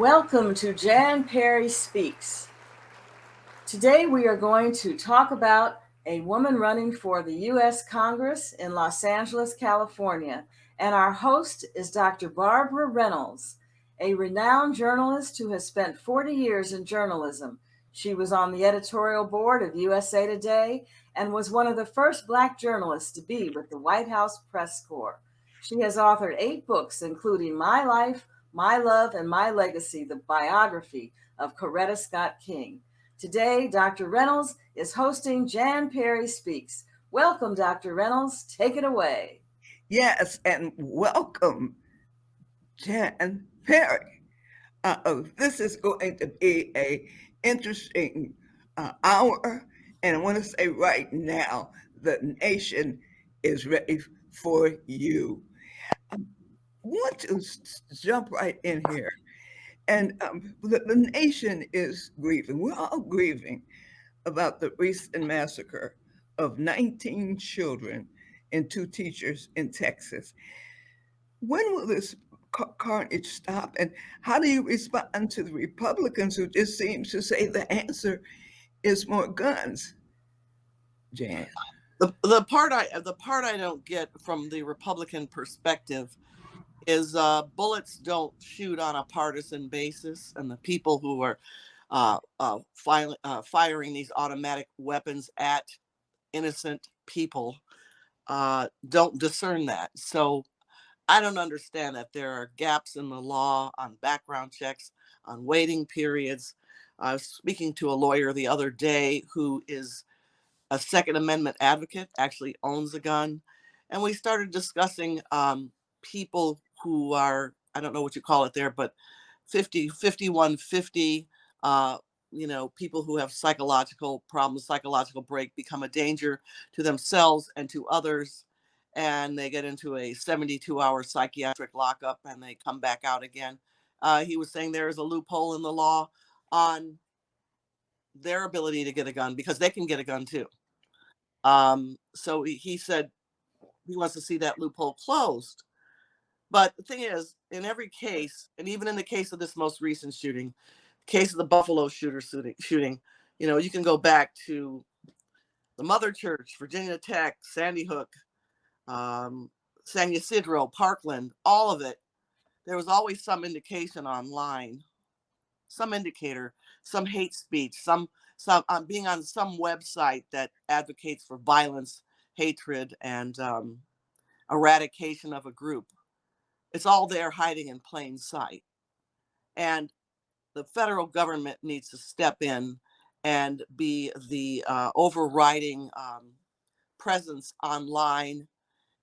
Welcome to Jan Perry Speaks. Today we are going to talk about a woman running for the U.S. Congress in Los Angeles, California, and our host is Dr. Barbara Reynolds, a renowned journalist who has spent 40 years in journalism. She was on the editorial board of USA Today and was one of the first Black journalists to be with the White House Press Corps. She has authored 8 books, including My Life, My Love, and My Legacy, the biography of Coretta Scott King. Today, Dr. Reynolds is hosting Jan Perry Speaks. Welcome, Dr. Reynolds. Take it away. Yes, and welcome, Jan Perry. This is going to be a interesting hour, and I want to say right now, the nation is ready for you. I want to jump right in here, and the nation is grieving. We're all grieving about the recent massacre of 19 children and 2 teachers in Texas. When will this carnage stop? And how do you respond to the Republicans who just seem to say the answer is more guns? Jan. The part I don't get from the Republican perspective is bullets don't shoot on a partisan basis, and the people who are firing these automatic weapons at innocent people don't discern that. So I don't understand that there are gaps in the law on background checks, on waiting periods. I was speaking to a lawyer the other day who is a Second Amendment advocate, actually owns a gun. And we started discussing people who are, I don't know what you call it there, but 5150, people who have psychological problems, psychological break, become a danger to themselves and to others. And they get into a 72-hour psychiatric lockup and they come back out again. He was saying there is a loophole in the law on their ability to get a gun because they can get a gun too. So he said he wants to see that loophole closed. But the thing is, in every case, and even in the case of this most recent shooting, case of the Buffalo shooting, you can go back to the Mother Church, Virginia Tech, Sandy Hook, San Ysidro, Parkland, all of it. There was always some indication online, some indicator, some hate speech, some being on some website that advocates for violence, hatred, and eradication of a group. It's all there hiding in plain sight. And the federal government needs to step in and be the overriding presence online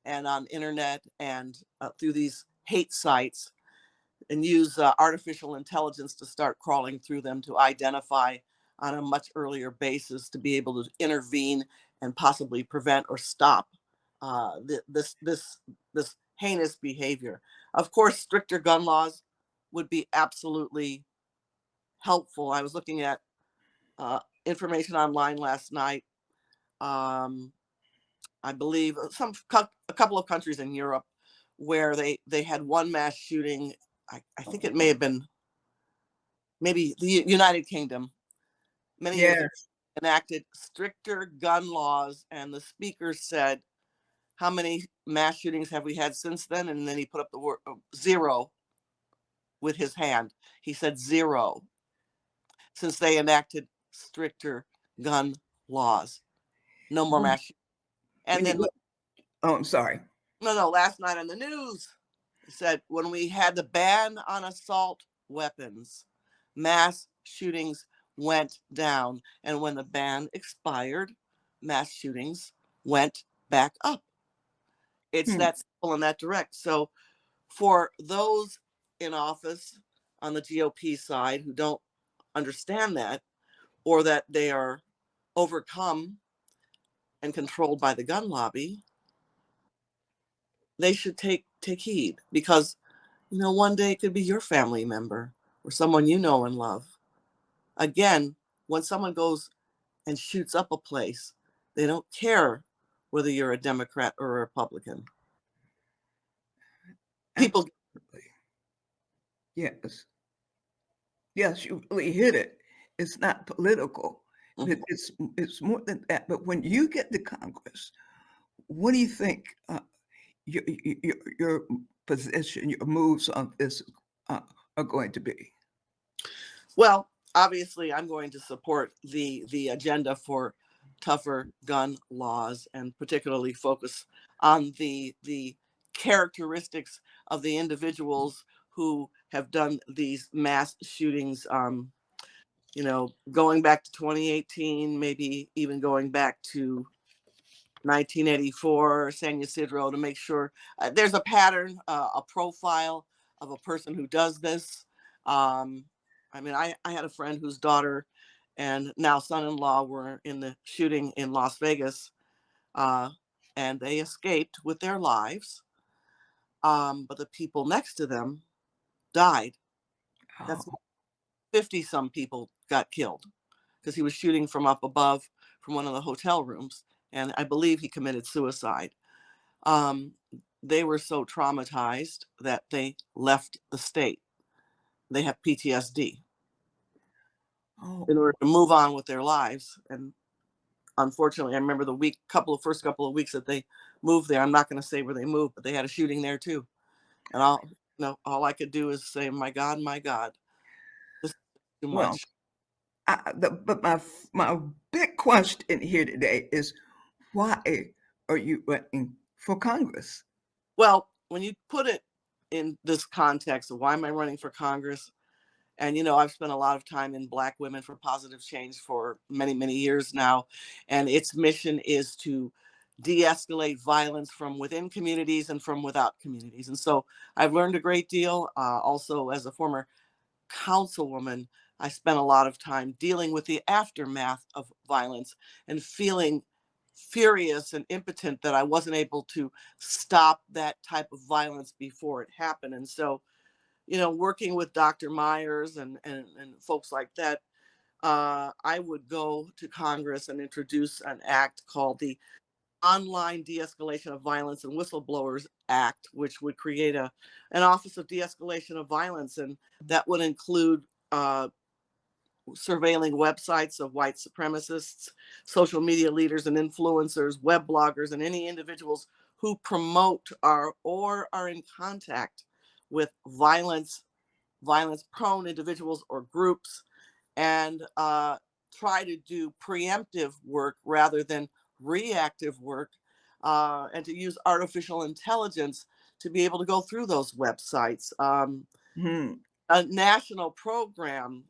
and on internet and through these hate sites, and use artificial intelligence to start crawling through them to identify on a much earlier basis to be able to intervene and possibly prevent or stop this heinous behavior. Of course, stricter gun laws would be absolutely helpful. I was looking at information online last night. I believe a couple of countries in Europe where they had one mass shooting. I think it may have been maybe the United Kingdom many years ago, Yes. enacted stricter gun laws, and the speaker said, how many mass shootings have we had since then? And then he put up the word 0 with his hand. He said 0 since they enacted stricter gun laws. No more When mass shootings. And you then, look, oh, I'm sorry. no, last night on the news, he said when we had the ban on assault weapons, mass shootings went down. And when the ban expired, mass shootings went back up. It's Hmm. that simple and that direct. So for those in office on the GOP side who don't understand that, or that they are overcome and controlled by the gun lobby, they should take heed, because one day it could be your family member or someone you know and love. Again, when someone goes and shoots up a place, they don't care whether you're a Democrat or a Republican. People Absolutely. Yes. Yes, you really hit it. It's not political. Mhm. It's more than that. But when you get to Congress, what do you think your position, your moves on this uh, are going to be? Well, obviously, I'm going to support the agenda for tougher gun laws, and particularly focus on the characteristics of the individuals who have done these mass shootings. Going back to 2018, maybe even going back to 1984, San Ysidro, to make sure there's a pattern, a profile of a person who does this. Um, I mean, I had a friend whose daughter and now son-in-law were in the shooting in Las Vegas, uh, and they escaped with their lives. But the people next to them died. That's Oh, 50 some people got killed because he was shooting from up above from one of the hotel rooms. And I believe he committed suicide. um, they were so traumatized that they left the state. They have PTSD oh, in order to move on with their lives. And unfortunately, I remember the first couple of weeks that they moved there. I'm not going to say where they moved, but they had a shooting there too. And all I could do is say, my God, this is too well, much. but my big question here today is why are you running for Congress? Well, when you put it in this context of why am I running for Congress, and I've spent a lot of time in Black Women for Positive Change for many, many years now, and its mission is to de-escalate violence from within communities and from without communities. And so I've learned a great deal. Also, as a former councilwoman, I spent a lot of time dealing with the aftermath of violence and feeling furious and impotent that I wasn't able to stop that type of violence before it happened. And so working with Dr. Myers and folks like that, I would go to Congress and introduce an act called the Online De-Escalation of Violence and Whistleblowers Act, which would create an Office of De-Escalation of Violence, and that would include surveilling websites of white supremacists, social media leaders and influencers, web bloggers, and any individuals who promote or are in contact with violence prone individuals or groups, and try to do preemptive work rather than reactive work, and to use artificial intelligence to be able to go through those websites. Hmm. A national program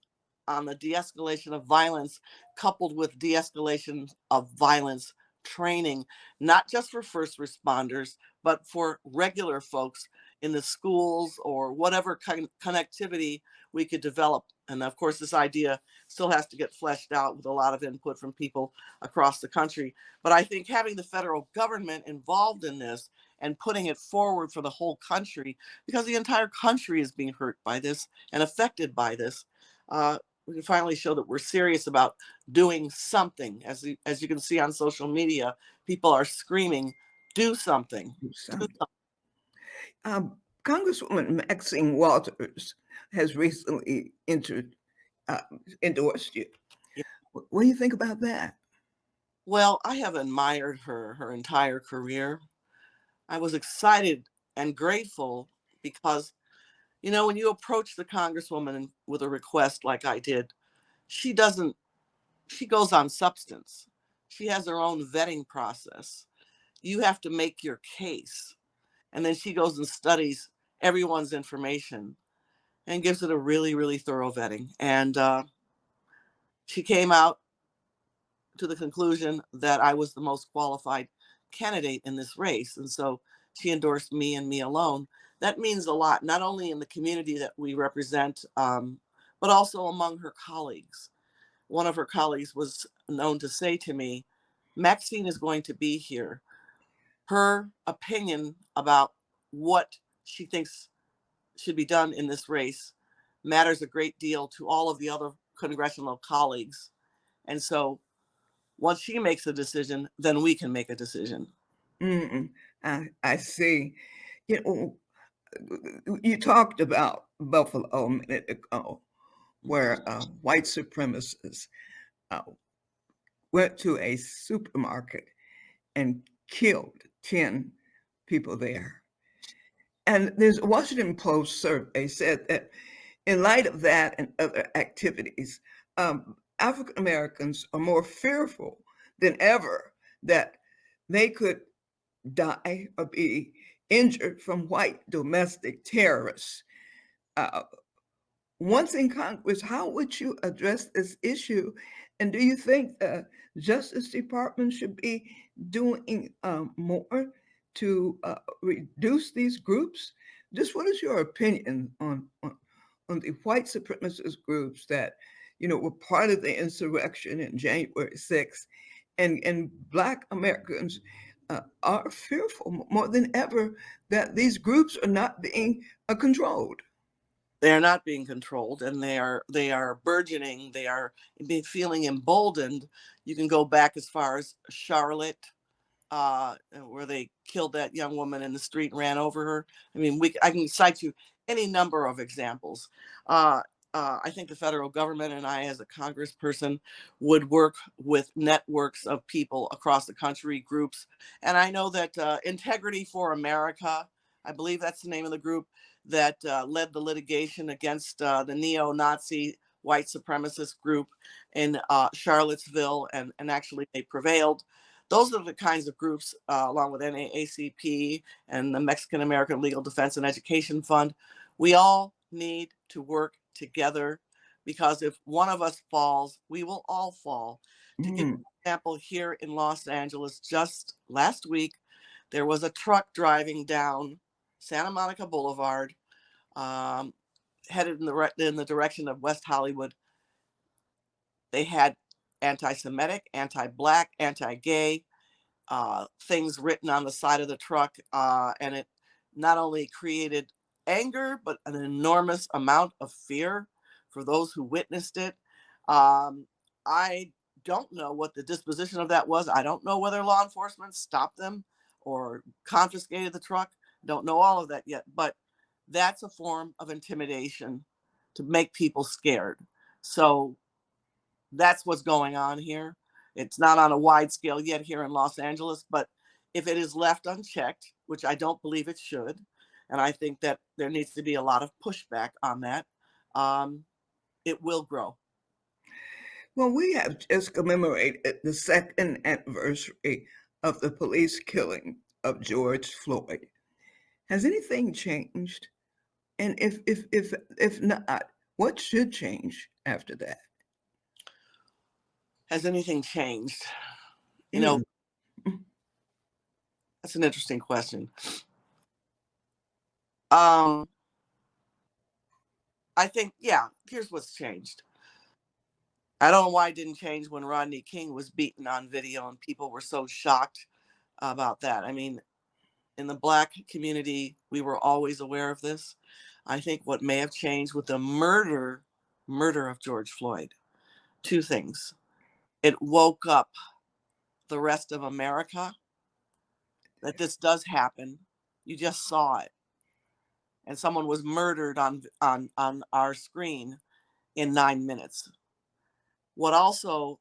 on the de-escalation of violence, coupled with de-escalation of violence training, not just for first responders, but for regular folks in the schools or whatever connectivity we could develop. And of course, this idea still has to get fleshed out with a lot of input from people across the country. But I think having the federal government involved in this and putting it forward for the whole country, because the entire country is being hurt by this and affected by this, we can finally show that we're serious about doing something. As you can see on social media, people are screaming, "Do something! Do Do something. Congresswoman Maxine Walters has recently uh, endorsed you. something!" What do you think about that? Well, I have admired her entire career. I was excited and grateful because, when you approach the congresswoman with a request like I did, she doesn't, she goes on substance. She has her own vetting process. You have to make your case. And then she goes and studies everyone's information and gives it a really, really thorough vetting. And she came out to the conclusion that I was the most qualified candidate in this race. And so she endorsed me and me alone. That means a lot, not only in the community that we represent, but also among her colleagues. One of her colleagues was known to say to me, Maxine is going to be here. Her opinion about what she thinks should be done in this race matters a great deal to all of the other congressional colleagues. And so once she makes a decision, then we can make a decision. Mm-mm. I see. You know, you talked about Buffalo a minute ago. where white supremacists uh, went to a supermarket and killed 10 people there. And there's a Washington Post survey said that in light of that and other activities, African Americans are more fearful than ever that they could die or be injured from white domestic terrorists. Uh, Once in Congress, how would you address this issue? And do you think the Justice Department should be doing more to reduce these groups? Just what is your opinion on the white supremacist groups that, were part of the insurrection in January 6th, and Black Americans are fearful more than ever that these groups are not being controlled? They are not being controlled, and they are burgeoning. They are feeling emboldened. You can go back as far as Charlotte, where they killed that young woman in the street and ran over her. I mean, I can cite you any number of examples. Uh, I think the federal government and I, as a congressperson, would work with networks of people across the country, groups. And I know that Integrity for America, I believe that's the name of the group, that led the litigation against the neo-Nazi white supremacist group in Charlottesville, and actually they prevailed. Those are the kinds of groups, along with NAACP and the Mexican American Legal Defense and Education Fund. We all need to work together, because if one of us falls, we will all fall. To give an example, here in Los Angeles, just last week, there was a truck driving down Santa Monica Boulevard, headed in the direction of West Hollywood. They had anti-Semitic, anti-Black, anti-gay things written on the side of the truck, and it not only created anger, but an enormous amount of fear for those who witnessed it. I don't know what the disposition of that was. I don't know whether law enforcement stopped them or confiscated the truck. Don't know all of that yet, but that's a form of intimidation to make people scared. So that's what's going on here. It's not on a wide scale yet here in Los Angeles, but if it is left unchecked, which I don't believe it should, and I think that there needs to be a lot of pushback on that, it will grow. Well, we have just commemorated the second anniversary of the police killing of George Floyd. Has anything changed? And if not, what should change after that? Has anything changed? Mm. That's an interesting question. I think, here's what's changed. I don't know why it didn't change when Rodney King was beaten on video and people were so shocked about that. I mean, in the Black community, we were always aware of this. I think what may have changed with the murder of George Floyd, two things. It woke up the rest of America that this does happen. You just saw it. And someone was murdered on our screen in 9 minutes. What also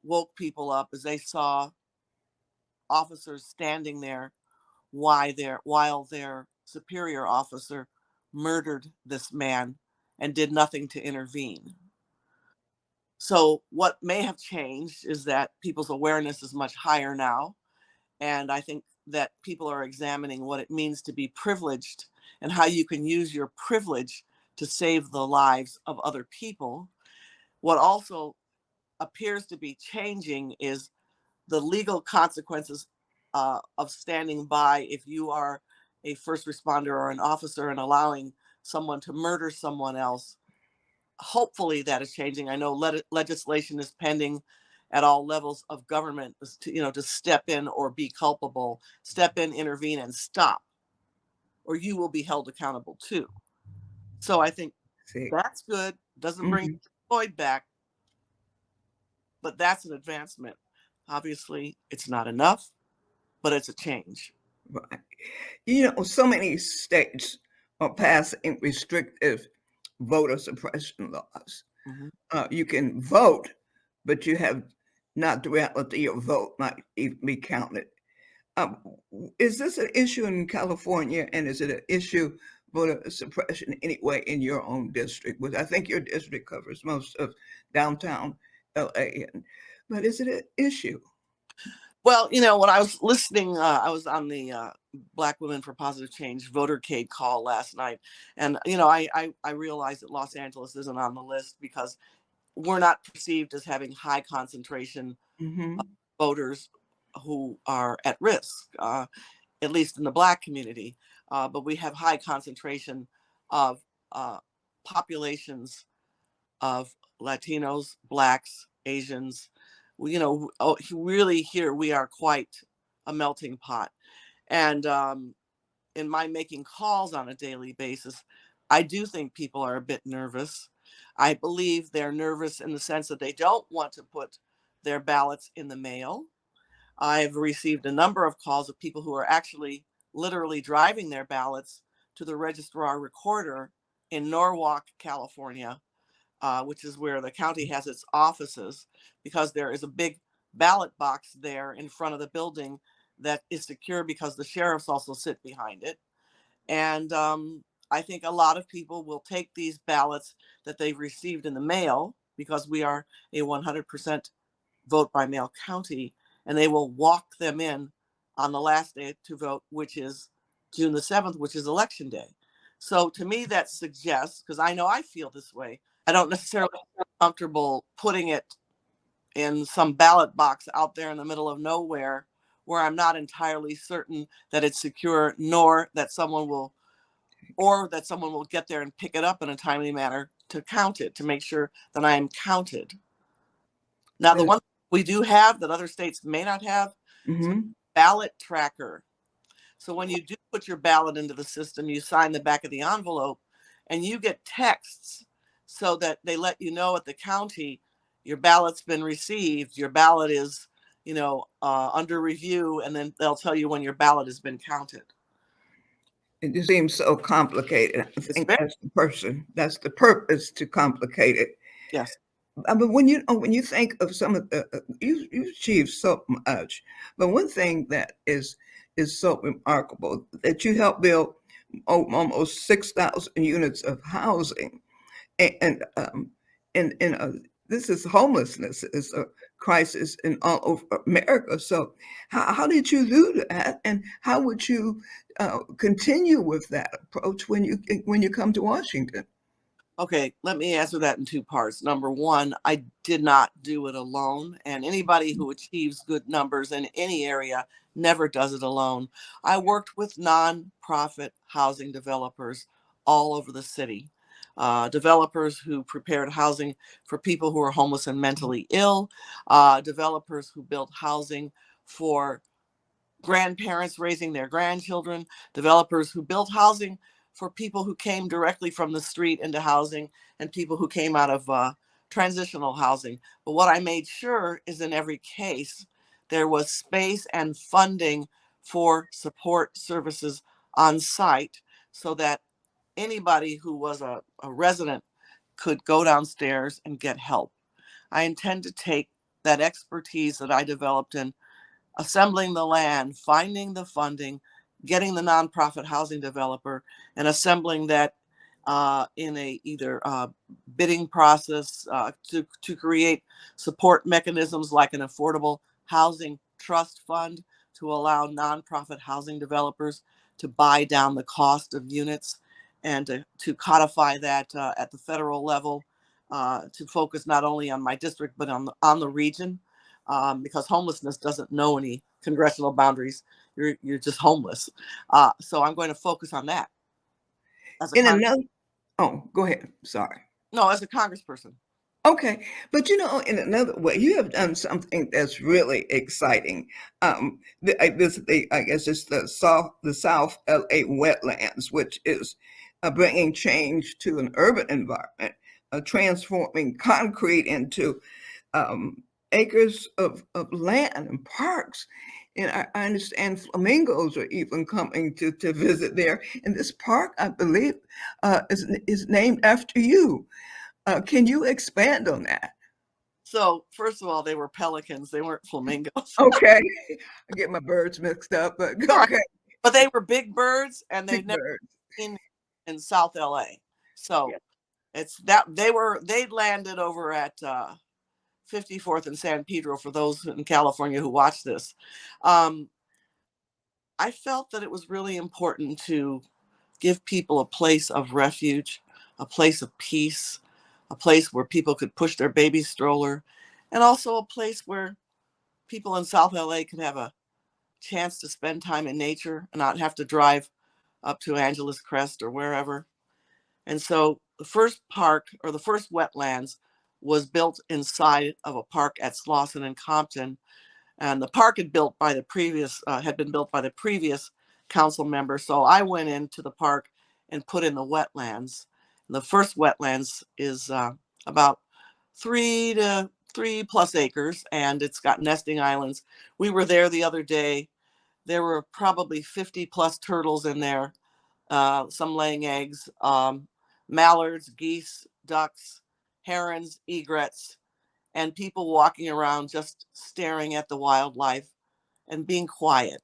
woke people up is they saw officers standing there while their superior officer murdered this man and did nothing to intervene. So what may have changed is that people's awareness is much higher now. And I think that people are examining what it means to be privileged and how you can use your privilege to save the lives of other people. What also appears to be changing is the legal consequences of standing by if you are a first responder or an officer and allowing someone to murder someone else. Hopefully that is changing. I know legislation is pending at all levels of government to step in or be culpable, step in, intervene, and stop, or you will be held accountable too. So I think that's good. Doesn't bring Floyd back, but that's an advancement. Obviously, it's not enough, but it's a change. Right. So many states are passing restrictive voter suppression laws. Mhm. You can vote, but you have not the reality your vote might even be counted. Um, is this an issue in California, and is it an issue voter suppression anyway in your own district? Which I think your district covers most of downtown L.A. But is it an issue? Well, when I was listening, I was on the Black Women for Positive Change votercade call last night, and I realized that Los Angeles isn't on the list because we're not perceived as having high concentration Mm-hmm. of voters who are at risk, at least in the Black community. But we have high concentration of uh, populations of Latinos, Blacks, Asians. Really here we are quite a melting pot. And in my making calls on a daily basis, I do think people are a bit nervous. I believe they're nervous in the sense that they don't want to put their ballots in the mail. I've received a number of calls of people who are actually literally driving their ballots to the registrar recorder in Norwalk, California, which is where the county has its offices, because there is a big ballot box there in front of the building that is secure because the sheriffs also sit behind it. And I think a lot of people will take these ballots that they've received in the mail, because we are a 100% vote by mail county, and they will walk them in on the last day to vote, which is June the 7th, which is election day. So to me, that suggests, because I know I feel this way, I don't necessarily feel comfortable putting it in some ballot box out there in the middle of nowhere where I'm not entirely certain that it's secure, nor that someone will, or that someone will get there and pick it up in a timely manner to count it, to make sure that I am counted. Now, the one we do have that other states may not have is a Mm-hmm. ballot tracker. So when you do put your ballot into the system, you sign the back of the envelope and you get texts so that they let you know at the county your ballot's been received, your ballot is, under review, and then they'll tell you when your ballot has been counted. It just seems so complicated. I It's think very, that's the purpose, to complicate it. yes. But when you think of some of the you achieved so much, but one thing that is so remarkable that you helped build almost 6,000 units of housing, and and this is homelessness is a crisis in all over America. So how did you do that, and how would you continue with that approach when you come to Washington? Okay, let me answer that in two parts. Number one, I did not do it alone, and anybody who achieves good numbers in any area never does it alone. I worked with nonprofit housing developers all over the city, developers who prepared housing for people who are homeless and mentally ill, developers who built housing for grandparents raising their grandchildren, developers who built housing for people who came directly from the street into housing, and people who came out of transitional housing. But what I made sure is in every case, there was space and funding for support services on site so that anybody who was a resident could go downstairs and get help. I intend to take that expertise that I developed in assembling the land, finding the funding, getting the nonprofit housing developer, and assembling that in a either bidding process to create support mechanisms like an affordable housing trust fund to allow nonprofit housing developers to buy down the cost of units, and to codify that at the federal level, to focus not only on my district but on the region, because homelessness doesn't know any congressional boundaries. You're just homeless. So I'm going to focus on that as a In another, oh, go ahead. Sorry. no, as a congressperson. Okay, but in another way, you have done something that's really exciting. I guess it's the South L.A. wetlands, which is bringing change to an urban environment, transforming concrete into um, acres of land and parks. And I understand flamingos are even coming to visit there. And this park, I believe, is named after you. Can you expand on that? So first of all, they were pelicans. They weren't flamingos. Okay. I get my birds mixed up, but All right. okay. But they were big birds, and they've Big never birds. been in South L.A. So Yeah. it's that they landed over at 54th and San Pedro. For those in California who watch this, um, I felt that it was really important to give people a place of refuge, a place of peace, a place where people could push their baby stroller, and also a place where people in South LA could have a chance to spend time in nature and not have to drive up to Angeles Crest or wherever. And so the first park, or the first wetlands, was built inside of a park at Slauson and Compton. And the park had been built by the previous council member. So I went into the park and put in the wetlands. And the first wetlands is about 3 plus acres, and it's got nesting islands. We were there the other day. There were probably 50 plus turtles in there, some laying eggs, mallards, geese, ducks, herons, egrets, and people walking around just staring at the wildlife and being quiet.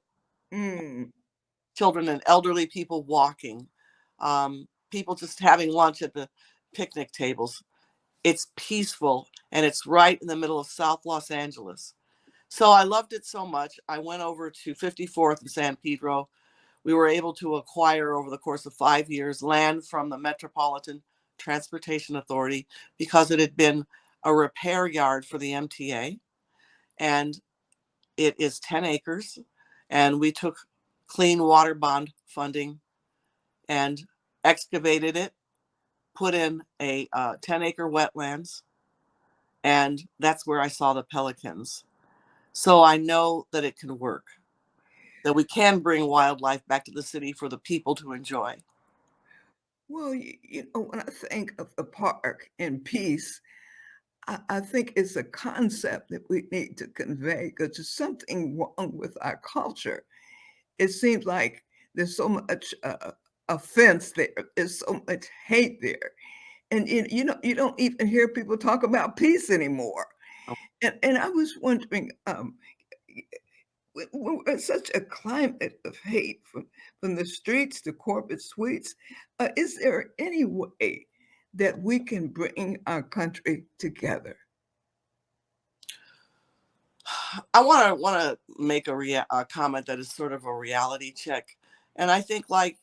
Mm. Children and elderly people walking, people just having lunch at the picnic tables. It's peaceful, and it's right in the middle of South Los Angeles. So I loved it so much. I went over to 54th and San Pedro. We were able to acquire, over the course of 5 years, land from the Metropolitan Transportation Authority because it had been a repair yard for the MTA. And it is 10 acres. And we took clean water bond funding and excavated it, put in a 10-acre wetlands. And that's where I saw the pelicans. So I know that it can work, that we can bring wildlife back to the city for the people to enjoy. Well, when I think of the park and peace, I think it's a concept that we need to convey because there's something wrong with our culture. It seems like there's so much offense there, there's so much hate there. And you don't even hear people talk about peace anymore. And I was wondering, we're in such a climate of hate from the streets to corporate suites. Is there any way that we can bring our country together? I want to make a comment that is sort of a reality check, and I think like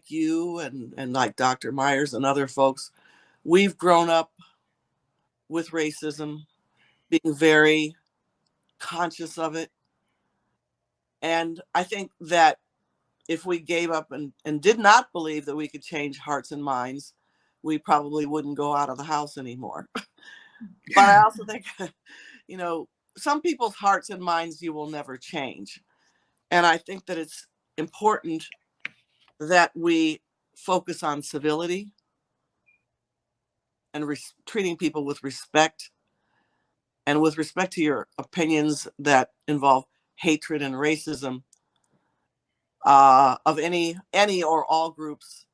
you and like Dr. Myers and other folks, we've grown up with racism, being very conscious of it, and I think that if we gave up and did not believe that we could change hearts and minds, we probably wouldn't go out of the house anymore. But I also think, you know, some people's hearts and minds you will never change. And I think that it's important that we focus on civility and treating people with respect, and with respect to your opinions that involve hatred and racism, of any or all groups,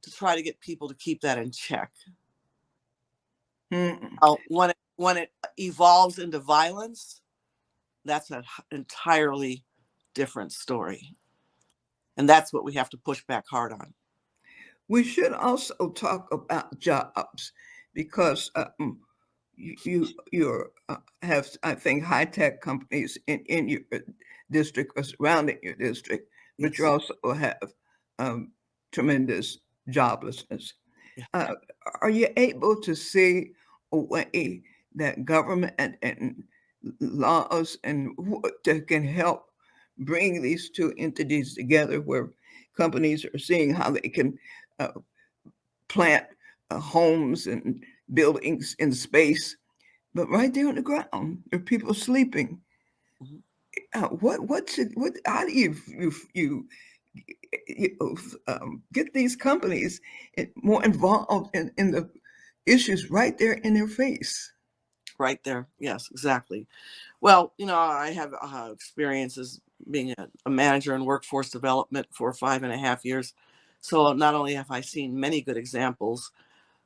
to try to get people to keep that in check. Mm. When it evolves into violence, that's an entirely different story, and that's what we have to push back hard on. We should also talk about jobs because you have, I think, high tech companies in your district or surrounding your district, but you Yes. also have um, tremendous joblessness. Yeah. Uh, are you able to see a way that government and laws and that can help bring these two entities together where companies are seeing how they can uh, plant homes and buildings in space, but right there on the ground, there are people sleeping. Mhm. How do get these companies more involved in the issues right there in their face? Right there. Yes, exactly. Well, I have experiences being a manager in workforce development for 5.5 years. So not only have I seen many good examples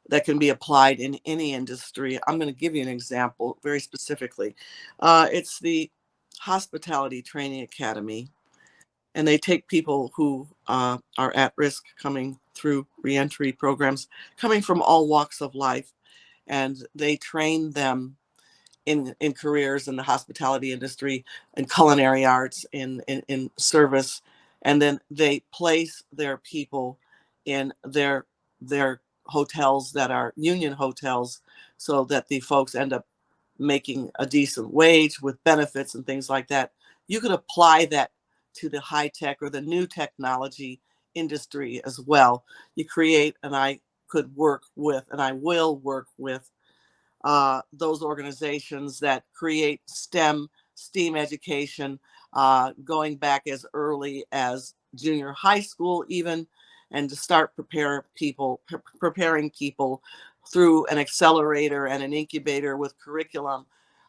that can be applied in any industry, I'm going to give you an example very specifically. It's the Hospitality Training Academy, and they take people who are at risk coming through reentry programs, coming from all walks of life, and they train them in careers in the hospitality industry, in culinary arts, in service, and then they place their people in their hotels that are union hotels, so that the folks end up making a decent wage with benefits and things like that. You could apply that to the high tech or the new technology industry as well. You create, and I could work with, and I will work with those organizations that create STEAM education, going back as early as junior high school, even, and to start preparing people through an accelerator and an incubator with curriculum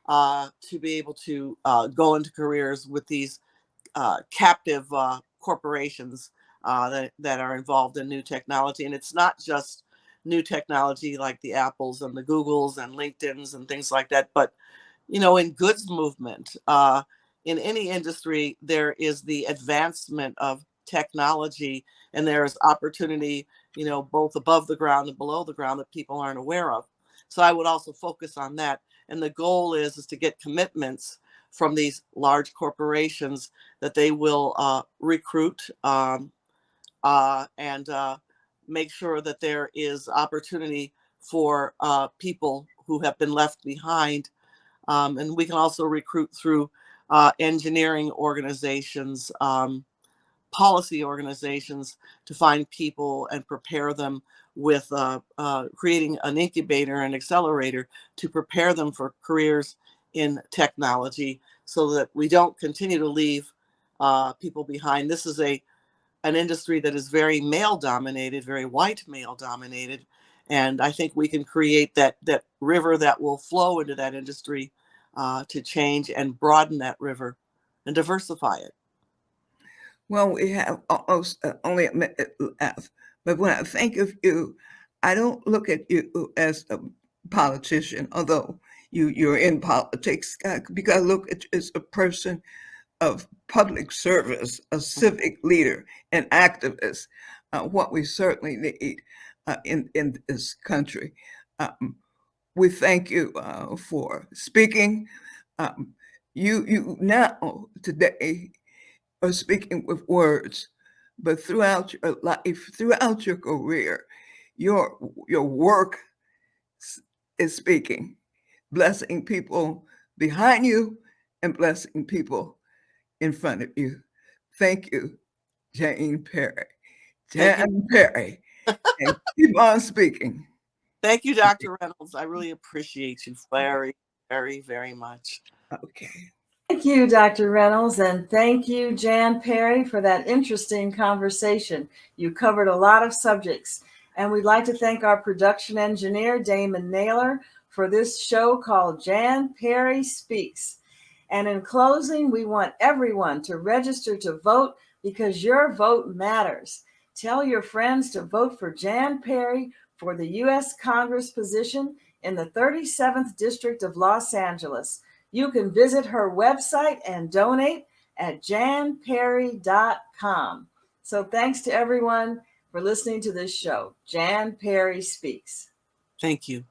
to be able to go into careers with these captive corporations that are involved in new technology. And it's not just new technology like the Apples and the Googles and LinkedIn's and things like that, but in goods movement, in any industry, there is the advancement of technology, and there is opportunity, both above the ground and below the ground that people aren't aware of. So I would also focus on that. And the goal is to get commitments from these large corporations that they will recruit and make sure that there is opportunity for people who have been left behind. And we can also recruit through engineering organizations, policy organizations, to find people and prepare them with creating an incubator and accelerator to prepare them for careers in technology, so that we don't continue to leave people behind. This is an industry that is very male dominated, very white male dominated. And I think we can create that river that will flow into that industry to change and broaden that river and diversify it. Well, we have almost only a minute left. But when I think of you, I don't look at you as a politician, although you're in politics, because I look at you as a person of public service, a civic leader, an activist, what we certainly need in this country. We thank you for speaking. Um, you now today are speaking with words, but throughout your life, throughout your career, your work is speaking, blessing people behind you and blessing people in front of you. Thank you, Jane Perry. Thank you. Jan Perry, and keep on speaking. Thank you, Dr. Reynolds. I really appreciate you very, very, very much. Okay. Thank you, Dr. Reynolds, and thank you, Jan Perry, for that interesting conversation. You covered a lot of subjects, and we'd like to thank our production engineer, Damon Naylor, for this show called Jan Perry Speaks. And in closing, we want everyone to register to vote, because your vote matters. Tell your friends to vote for Jan Perry for the U.S. Congress position in the 37th District of Los Angeles. You can visit her website and donate at janperry.com. So thanks to everyone for listening to this show. Jan Perry Speaks. Thank you.